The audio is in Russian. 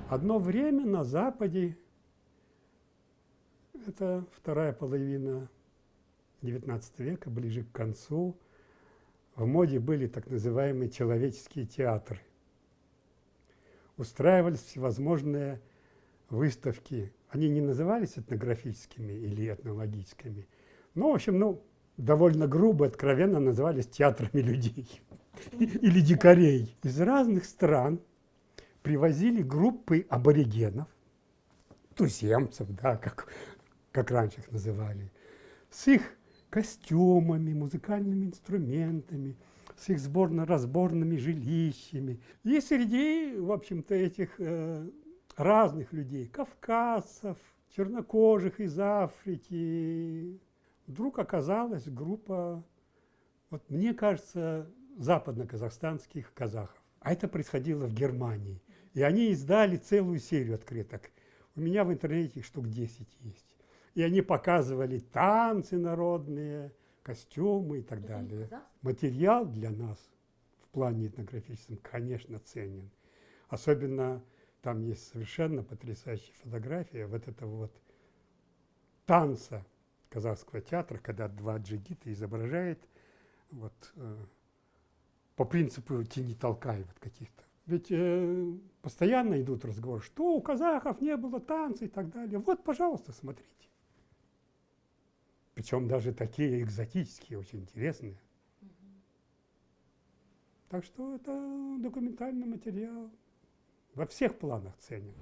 Одно время на Западе, это вторая половина XIX века, ближе к концу, в моде были так называемые человеческие театры. Устраивались всевозможные выставки. Они не назывались этнографическими или этнологическими, но, в общем, довольно грубо, откровенно назывались театрами людей или дикарей. Из разных стран привозили группы аборигенов, туземцев, да, как раньше их называли, с их костюмами, музыкальными инструментами, с их сборно-разборными жилищами. И среди, в общем-то, этих разных людей, кавказцев, чернокожих из Африки, вдруг оказалась группа, вот мне кажется, западно-казахстанских казахов. А это происходило в Германии. И они издали целую серию открыток. У меня в интернете их штук 10 есть. И они показывали танцы народные, костюмы и так далее. Материал для нас в плане этнографическом, конечно, ценен. Особенно там есть совершенно потрясающая фотография вот этого вот танца казахского театра, когда два джигита изображает вот, по принципу тяни-толкай вот каких-то. Ведь постоянно идут разговоры, что у казахов не было танца и так далее. Вот, пожалуйста, смотрите. Причем даже такие экзотические, очень интересные. Так что это документальный материал во всех планах ценен.